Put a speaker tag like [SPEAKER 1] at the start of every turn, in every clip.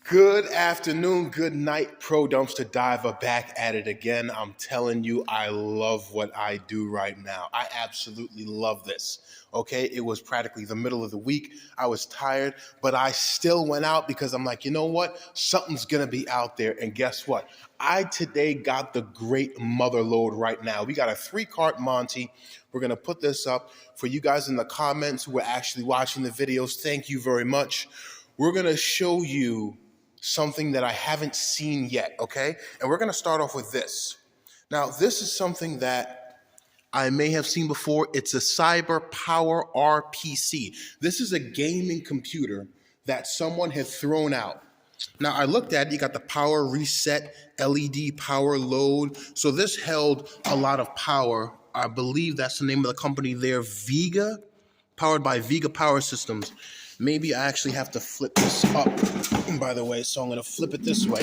[SPEAKER 1] Good afternoon, good night, Pro Dumpster Diver back at it again. I'm telling you, I love what I do right now. I absolutely love this. Okay, it was practically the middle of the week. I was tired, but I still went out because I'm like, you know what? Something's gonna be out there. And guess what? I today got the great mother load right now. We got a 3-cart Monty. We're gonna put this up for you guys in the comments who are actually watching the videos. Thank you very much. We're gonna show you something that I haven't seen yet, okay? And we're gonna start off with this. Now, this is something that I may have seen before. It's a Cyber Power RPC. This is a gaming computer that someone had thrown out. Now, I looked at it, you got the power reset, LED power load. So this held a lot of power. I believe that's the name of the company there, Vega, powered by Vega Power Systems. Maybe I actually have to flip this up, by the way, so I'm going to flip it this way.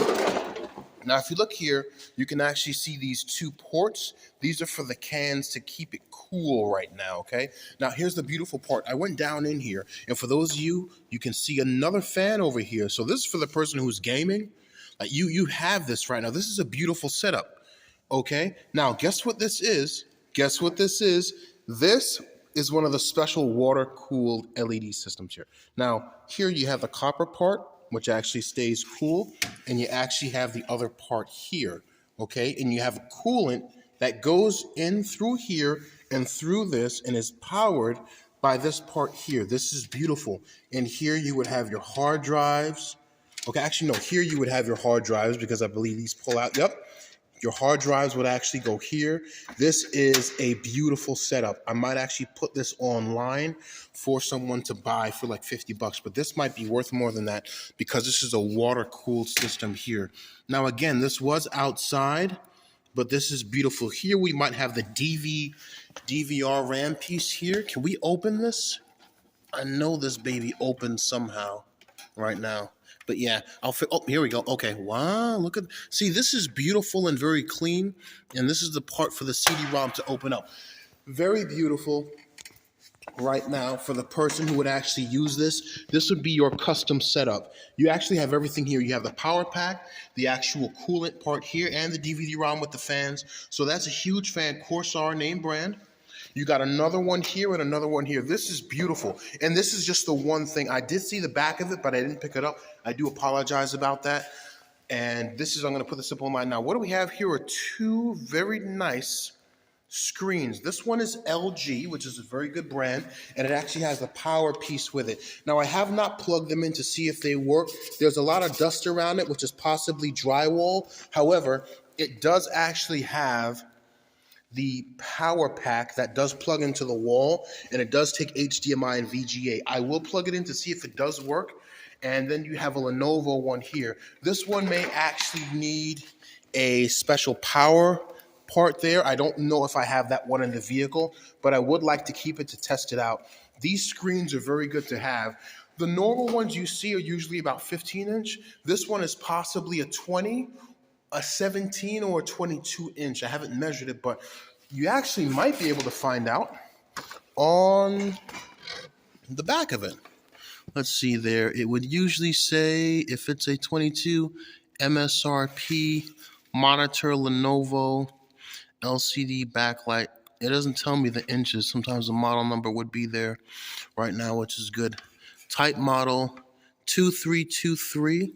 [SPEAKER 1] Now, if you look here, you can actually see these 2 ports. These are for the cans to keep it cool right now, okay? Now, here's the beautiful part. I went down in here, and for those of you, you can see another fan over here. So this is for the person who's gaming. Like you have this right now. This is a beautiful setup, okay? Now, guess what this is? Guess what this is? This is one of the special water-cooled LED systems here. Now, here you have the copper part, which actually stays cool, and you actually have the other part here, okay? And you have a coolant that goes in through here and through this and is powered by this part here. This is beautiful. And here you would have your hard drives. Okay, actually, no, here you would have your hard drives because I believe these pull out. Yep. Your hard drives would actually go here. This is a beautiful setup. I might actually put this online for someone to buy for like $50, but this might be worth more than that because this is a water-cooled system here. Now, again, this was outside, but this is beautiful. Here we might have the DVR RAM piece here. Can we open this? I know this baby opens somehow right now. But yeah, oh, here we go. Okay, wow, look at, see, this is beautiful and very clean. And this is the part for the CD-ROM to open up. Very beautiful right now for the person who would actually use this. This would be your custom setup. You actually have everything here. You have the power pack, the actual coolant part here, and the DVD-ROM with the fans. So that's a huge fan, Corsair name brand. You got another one here and another one here. This is beautiful. And this is just the one thing. I did see the back of it, but I didn't pick it up. I do apologize about that. And this is, I'm going to put this up online now. What do we have here are 2 very nice screens. This one is LG, which is a very good brand, and it actually has the power piece with it. Now, I have not plugged them in to see if they work. There's a lot of dust around it, which is possibly drywall. However, it does actually have the power pack that does plug into the wall, and it does take HDMI and VGA. I will plug it in to see if it does work. And then you have a Lenovo one here. This one may actually need a special power part there. I don't know if I have that one in the vehicle, but I would like to keep it to test it out. These screens are very good to have. The normal ones you see are usually about 15-inch. This one is possibly a 20, a 17, or a 22-inch. I haven't measured it, but you actually might be able to find out on the back of it. Let's see there. It would usually say if it's a 22 MSRP monitor, Lenovo, LCD backlight. It doesn't tell me the inches. Sometimes the model number would be there right now, which is good. Type model 2323.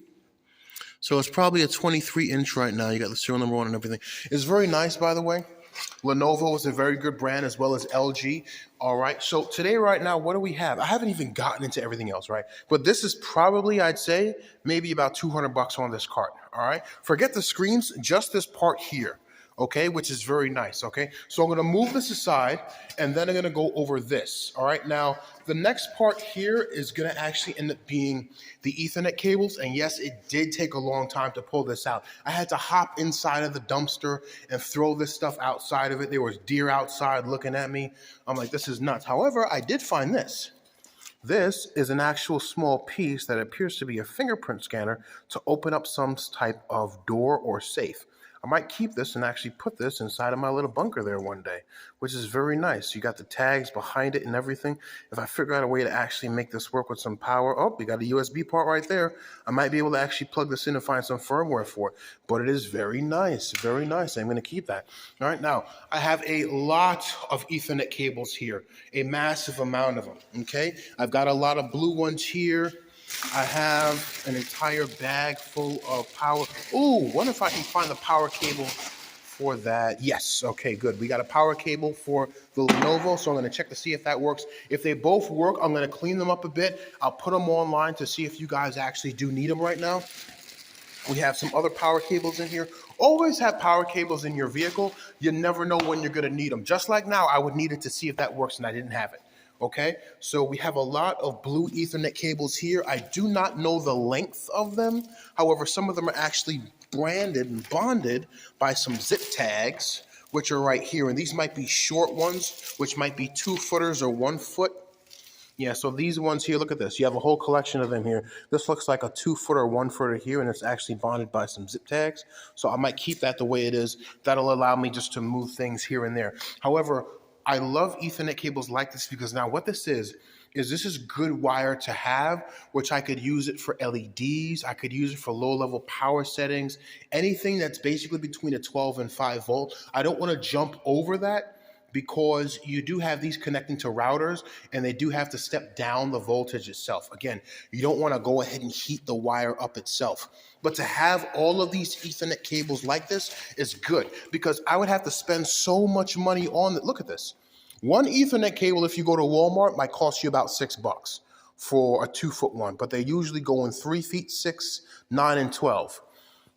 [SPEAKER 1] So it's probably a 23-inch right now. You got the serial number on and everything. It's very nice, by the way. Lenovo is a very good brand, as well as LG. All right. So today, right now, what do we have? I haven't even gotten into everything else, right? But this is probably, I'd say, maybe about $200 on this cart. All right. Forget the screens, just this part here. Okay, which is very nice, okay? So I'm gonna move this aside, and then I'm gonna go over this, all right? Now, the next part here is gonna actually end up being the Ethernet cables, and yes, it did take a long time to pull this out. I had to hop inside of the dumpster and throw this stuff outside of it. There was deer outside looking at me. I'm like, this is nuts. However, I did find this. This is an actual small piece that appears to be a fingerprint scanner to open up some type of door or safe. I might keep this and actually put this inside of my little bunker there one day, which is very nice. You got the tags behind it and everything. If I figure out a way to actually make this work with some power, oh, we got a USB port right there. I might be able to actually plug this in and find some firmware for it. But it is very nice, very nice. I'm going to keep that. All right, now I have a lot of Ethernet cables here, a massive amount of them. Okay, I've got a lot of blue ones here. I have an entire bag full of power. Ooh, wonder if I can find the power cable for that. Yes, okay, good. We got a power cable for the Lenovo, so I'm going to check to see if that works. If they both work, I'm going to clean them up a bit. I'll put them online to see if you guys actually do need them right now. We have some other power cables in here. Always have power cables in your vehicle. You never know when you're going to need them. Just like now, I would need it to see if that works, and I didn't have it. Okay, so we have a lot of blue Ethernet cables here. I do not know the length of them. However, some of them are actually branded and bonded by some zip tags, which are right here. And these might be short ones, which might be 2 footers or 1 foot. Yeah, so these ones here, look at this. You have a whole collection of them here. This looks like a 2 footer or 1 footer here, and it's actually bonded by some zip tags. So I might keep that the way it is. That'll allow me just to move things here and there. However, I love Ethernet cables like this because now what this is this is good wire to have, which I could use it for LEDs. I could use it for low level power settings, anything that's basically between a 12 and 5 volt. I don't want to jump over that because you do have these connecting to routers and they do have to step down the voltage itself. Again, you don't want to go ahead and heat the wire up itself. But to have all of these Ethernet cables like this is good because I would have to spend so much money on it. Look at this. One Ethernet cable, if you go to Walmart, might cost you about $6 for a 2 foot one, but they usually go in 3 feet, 6, 9, and 12.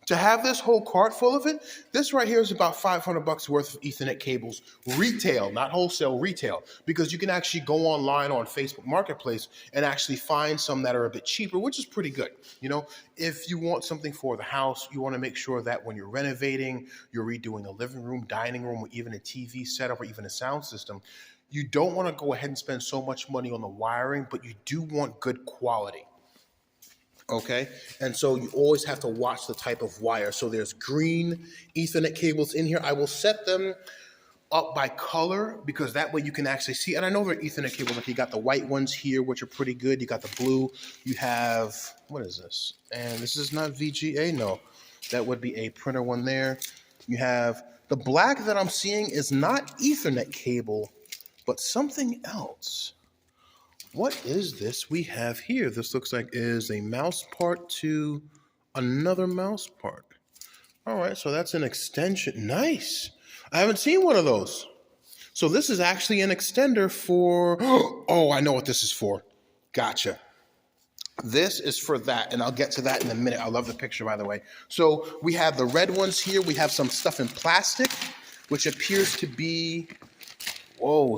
[SPEAKER 1] To have this whole cart full of it, this right here is about $500 worth of Ethernet cables, retail, not wholesale, retail, because you can actually go online on Facebook Marketplace and actually find some that are a bit cheaper, which is pretty good. You know, if you want something for the house, you want to make sure that when you're renovating, you're redoing a living room, dining room, or even a TV setup, or even a sound system, you don't want to go ahead and spend so much money on the wiring, but you do want good quality. Okay, and so you always have to watch the type of wire. So there's green Ethernet cables in here. I will set them up by color because that way you can actually see. And I know they're Ethernet cables. Like you got the white ones here, which are pretty good. You got the blue. You have, what is this? And this is not VGA. No, that would be a printer one there. You have the black that I'm seeing is not Ethernet cable, but something else. What is this we have here? This looks like is a mouse part to another mouse part. All right, so that's an extension. Nice. I haven't seen one of those. So this is actually an extender for, oh, I know what this is for. Gotcha. This is for that, and I'll get to that in a minute. I love the picture, by the way. So we have the red ones here. We have some stuff in plastic, which appears to be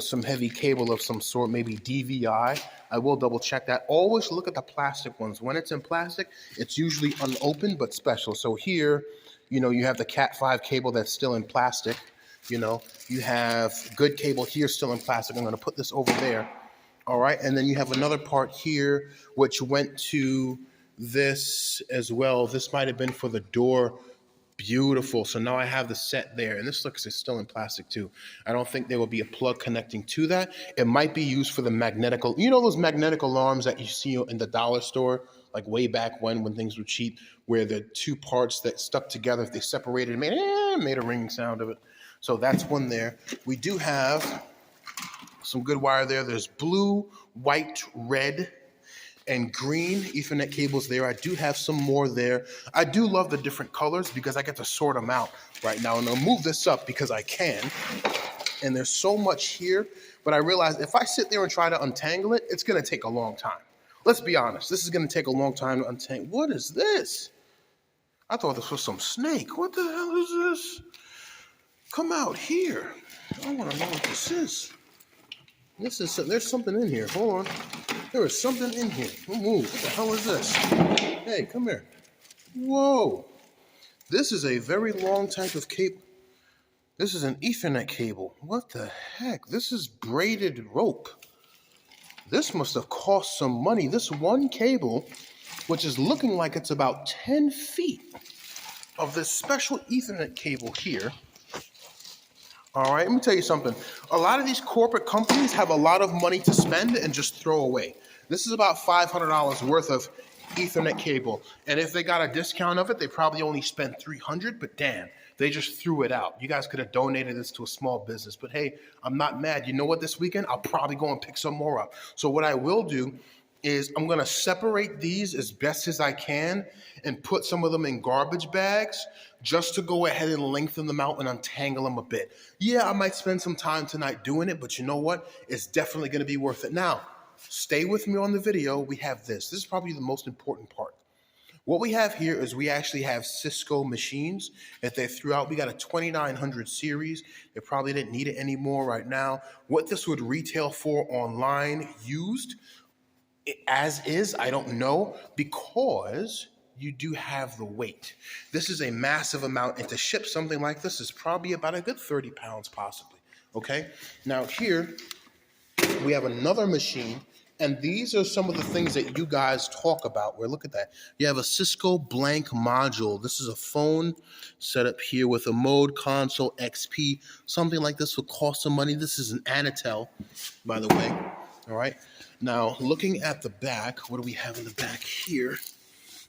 [SPEAKER 1] some heavy cable of some sort, maybe DVI. I will double check that. Always look at the plastic ones. When it's in plastic, it's usually unopened but special. So here, you know, you have the Cat 5 cable that's still in plastic. You know, you have good cable here still in plastic. I'm going to put this over there. All right, and then you have another part here which went to this as well. This might have been for the door. Beautiful. So now I have the set there, and this looks is still in plastic too. I don't think there will be a plug connecting to that. It might be used for the magnetic, you know, those magnetic alarms that you see in the dollar store, like way back when things were cheap, where the two parts that stuck together, if they separated, made a ringing sound of it. So that's one there. We do have some good wire there. There's blue, white, red, and green Ethernet cables there. I do have some more there. I do love the different colors because I get to sort them out right now. And I'll move this up because I can. And there's so much here. But I realize if I sit there and try to untangle it, it's going to take a long time. Let's be honest. This is going to take a long time to untangle. What is this? I thought this was some snake. What the hell is this? Come out here. I want to know what this is. There's something in here. Hold on. There is something in here. Move. What the hell is this? Hey, come here. Whoa. This is a very long type of cable. This is an Ethernet cable. What the heck? This is braided rope. This must have cost some money. This one cable, which is looking like it's about 10 feet. of this special Ethernet cable here. All right, let me tell you something. A lot of these corporate companies have a lot of money to spend and just throw away. This is about $500 worth of Ethernet cable. And if they got a discount of it, they probably only spent $300, but damn, they just threw it out. You guys could have donated this to a small business, but hey, I'm not mad. You know what, this weekend, I'll probably go and pick some more up. So what I will do is I'm going to separate these as best as I can and put some of them in garbage bags just to go ahead and lengthen them out and untangle them a bit. Yeah, I might spend some time tonight doing it, but you know what? It's definitely going to be worth it. Now, stay with me on the video. We have this. This is probably the most important part. What we have here is we actually have Cisco machines that they threw out. We got a 2900 series. They probably didn't need it anymore right now. What this would retail for online used, as is, I don't know, because you do have the weight. This is a massive amount, and to ship something like this is probably about a good 30 pounds possibly, okay? Now here, we have another machine, and these are some of the things that you guys talk about, where look at that. You have a Cisco blank module. This is a phone set up here with a mode console XP. Something like this would cost some money. This is an Anatel, by the way, all right? Now, looking at the back, what do we have in the back here?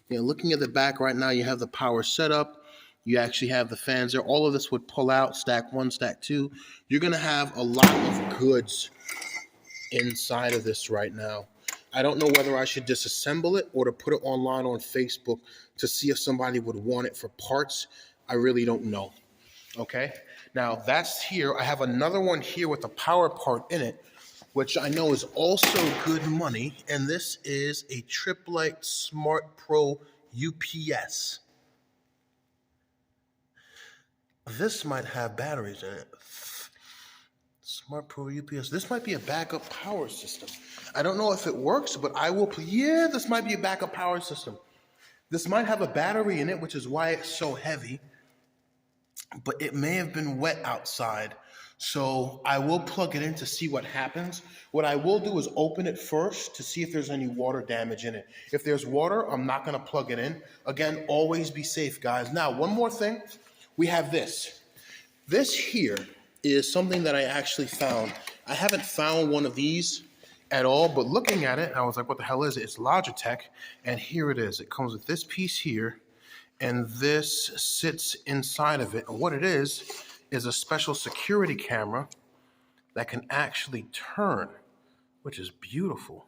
[SPEAKER 1] Looking at the back right now, you have the power setup. You actually have the fans there. All of this would pull out, stack 1, stack 2. You're going to have a lot of goods inside of this right now. I don't know whether I should disassemble it or to put it online on Facebook to see if somebody would want it for parts. I really don't know. Okay? Now, that's here. I have another one here with the power part in it, which I know is also good money, and this is a Triplite Smart Pro UPS. This might have batteries in it. Smart Pro UPS. This might be a backup power system. I don't know if it works, but I will. Yeah, this might be a backup power system. This might have a battery in it, which is why it's so heavy, but it may have been wet outside. So I will plug it in to see what happens. What I will do is open it first to see if there's any water damage in it. If there's water, I'm not going to plug it in. Again, always be safe, guys. Now, one more thing. We have this. This here is something that I actually found. I haven't found one of these at all, but looking at it, I was like, what the hell is it? It's Logitech, and here it is. It comes with this piece here, and this sits inside of it. And what it is a special security camera that can actually turn, which is beautiful.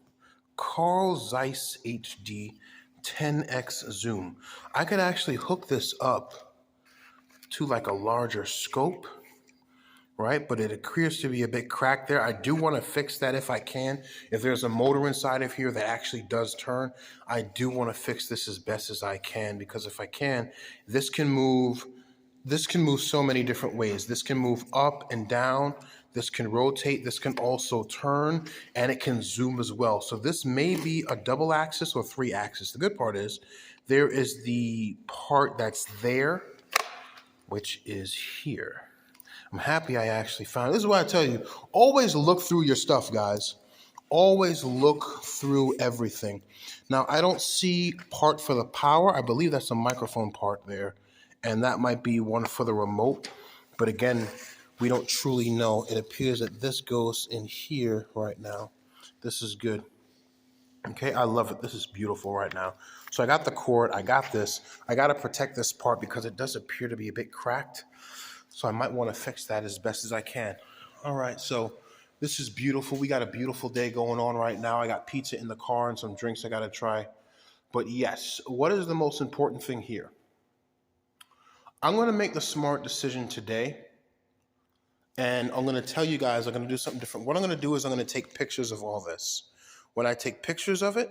[SPEAKER 1] Carl Zeiss HD 10x zoom. I could actually hook this up to like a larger scope, right? But it appears to be a bit cracked there. I do want to fix that if I can. If there's a motor inside of here that actually does turn, I do want to fix this as best as I can, because if I can, this can move so many different ways. This can move up and down. This can rotate. This can also turn, and it can zoom as well. So this may be a double axis or 3 axis. The good part is there is the part that's there, which is here. I'm happy I actually found it. This is what I tell you. Always look through your stuff, guys. Always look through everything. Now, I don't see part for the power. I believe that's a microphone part there, and that might be one for the remote. But again, we don't truly know. It appears that this goes in here right now. This is good. Okay, I love it. This is beautiful right now. So I got the cord. I got this. I got to protect this part because it does appear to be a bit cracked. So I might want to fix that as best as I can. All right, so this is beautiful. We got a beautiful day going on right now. I got pizza in the car and some drinks I got to try. But yes, what is the most important thing here? I'm going to make the smart decision today. And I'm going to tell you guys I'm going to do something different. What I'm going to do is I'm going to take pictures of all this. When I take pictures of it,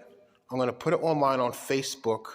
[SPEAKER 1] I'm going to put it online on Facebook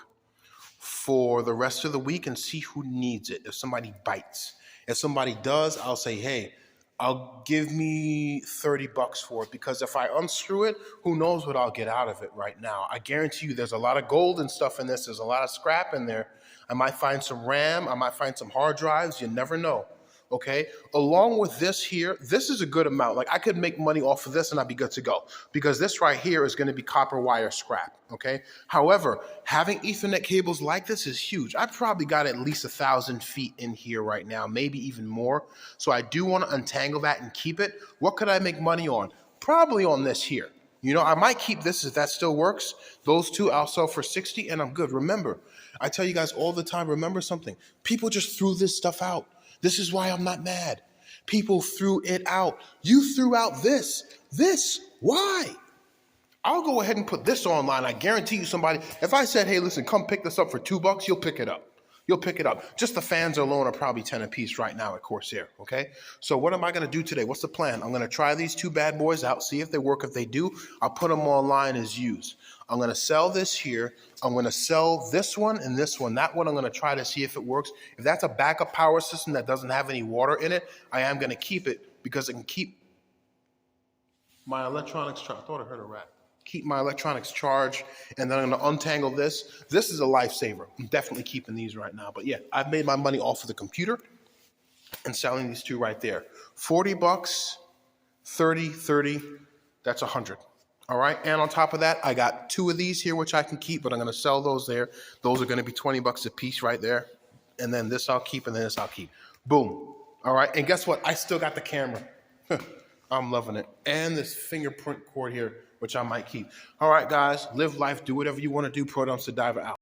[SPEAKER 1] for the rest of the week and see who needs it. If somebody bites. If somebody does, I'll say, hey, I'll give me $30 for it, because if I unscrew it, who knows what I'll get out of it right now. I guarantee you there's a lot of gold and stuff in this. There's a lot of scrap in there. I might find some RAM. I might find some hard drives. You never know. okay? Along with this here, this is a good amount. Like I could make money off of this and I'd be good to go because this right here is gonna be copper wire scrap, okay? However, having Ethernet cables like this is huge. I've probably got at least 1,000 feet in here right now, maybe even more. So I do wanna untangle that and keep it. What could I make money on? Probably on this here. You know, I might keep this if that still works. Those two I'll sell for 60 and I'm good. Remember, I tell you guys all the time, remember something. People just threw this stuff out. This is why I'm not mad. People threw it out. You threw out this. This. Why? I'll go ahead and put this online. I guarantee you somebody, if I said, hey, listen, come pick this up for $2, you'll pick it up. You'll pick it up. Just the fans alone are probably 10 a piece right now at Corsair, okay? So what am I going to do today? What's the plan? I'm going to try these two bad boys out, see if they work. If they do, I'll put them online as used. I'm going to sell this here. I'm going to sell this one and this one. That one I'm going to try to see if it works. If that's a backup power system that doesn't have any water in it, I am going to keep it because it can keep my electronics charged. I thought I heard a rat. Keep my electronics charged, and then I'm going to untangle this. This is a lifesaver. I'm definitely keeping these right now. But yeah, I've made my money off of the computer and selling these two right there. $40, 30, that's 100. All right, and on top of that, I got two of these here, which I can keep, but I'm going to sell those there. Those are going to be $20 a piece right there. And then this I'll keep, and then this I'll keep. Boom. All right, and guess what? I still got the camera. I'm loving it. And this fingerprint cord here, which I might keep. All right, guys, live life, do whatever you want to do. Pro Dumpster Diver out.